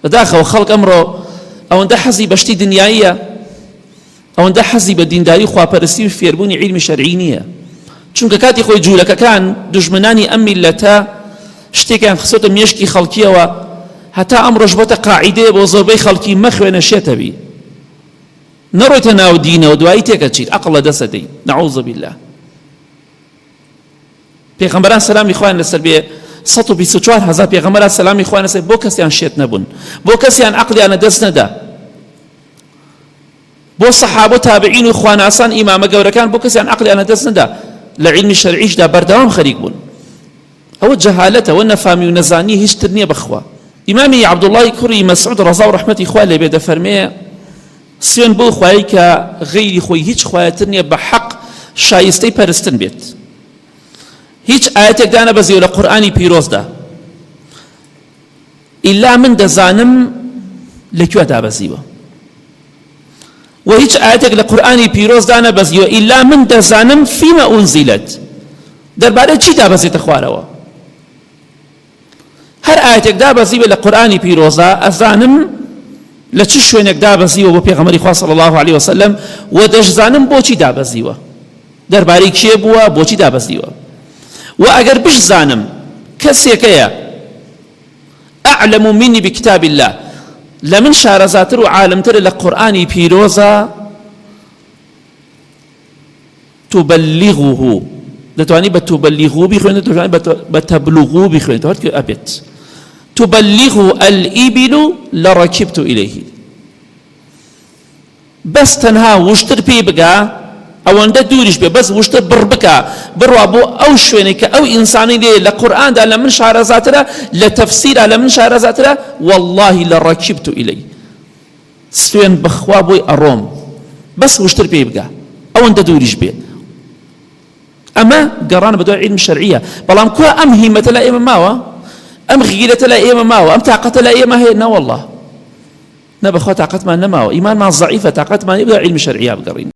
بەداخەوە خەڵک ئەمڕۆ ئەوەندە حەزی بەشتی دنیاییە، ئەوەندە حەزی بە دینداری خواپەرستی و فێربوونی عیلمی شەرعی نییە، چونکە کاتی خۆی جوولەکەکان دژمنانی ئەم میلەتە شتێکیان خسۆتە مێشکی خەڵکیەوە، هەتا ئەمڕۆژ بۆتە قاعیدەیە بۆ زۆربەی خەڵکی مەخوێنە شێتەبی، نەڕۆیتە ناو دینەوە دوایی تێکەچیت عەقڵ لەدەستەدەی، نەعوذ بالله. پێغەمبەران سەلامی خوایان لەسەر بێ 124,000 پێغەمبەران سەلامی خوایان لەسەر بۆ کەسیان شێت نەبوون، بۆ کەسیان عەقلیان لەدەست نەدا، بۆ سەحابە و تابعین و خواناسان ئیمامە گەورەکان بۆ کەسیان عەقلیان لەدەست نەدا، لە عیلمی شەرعیشدا بەردەوام خەریک بوون. ئەوە جەهالەتە، ئەوە نەفامی و نەزانی هیچ تر نییە بەخوا. ئیمامی عەبدوڵڵای کوڕی مەسعود ڕەزا و ڕەحمەتی خوا لێبێ دەفەرمێ سوێن بۆ خوایی کە غەیری خۆی هیچ خوایەتر نییە بە حەق شایستەی پەرستن بێت. هیچ ئاەتێکدا نەبەزیوە لە قورئانی پیرۆزدا ئیلا من دەزانم لەکوێ دابەزیوە، و هیچ ئاەتێک لە قورئانی پیرۆزدا نەبەزیوە ئیلا من دەزانم فیمە ئونزیلەت، دەربارەی چی دابەزێتە خوارەوە. هەر ئاەتێک دابەزیوە لە قورئانی پیرۆزدا ئەزانم لە چ شوێنێک دابەزیوە بۆ پێغەمبەری خوا صلی الله علیه وسلم، و دەشزانم بۆچی دابەزیوە، دەربارەی کێ بووە، بۆچی دابەزیوە. و ئەگەر بشزانم کەسێکەیە ئەعلم منی بکتاب الله، لە من شارەزاتر و عالمتر لە قورئانی پیرۆزە، تبلغه، دەتوانی بە تبلغه بخوێنێت، دەتوانی بە تبلغه بخوێنێت، هەر ئەبێت. تبلغه الإبل لركبت إليه، بس تەنها وشتر پێی بگا، ئەوەندە دووریش بێ، بەس وشتر بڕ بکە بڕوا بۆ ئەو شوێنێک کە ئەو ئینسانی لێ لە قورئاندا لە من شارەزاترە، لە تەفسیرا لە من شارەزاترە، واللهی لركبت إليه، سوێن بخوا بۆی ئەڕۆم، بەس وشتر پێی بگا ئەوەندە دووریش بێ. ئەمە گەڕانە بە دوای عیلم شەرعیە، بەڵام کوا ئەم هیمەتە لە ئێمە ماوە، ئەم غیرەتە لە ئێمە ماوە، ئەم تااقەتە لە ئێمە هەیە؟ نەوەڵڵا، نەبەخوا تااقەتمان نەماوە، ئیمانمان زەعیفە، تااقەتمان نییە بە دوای عیلمی شەرعیە بگەڕین.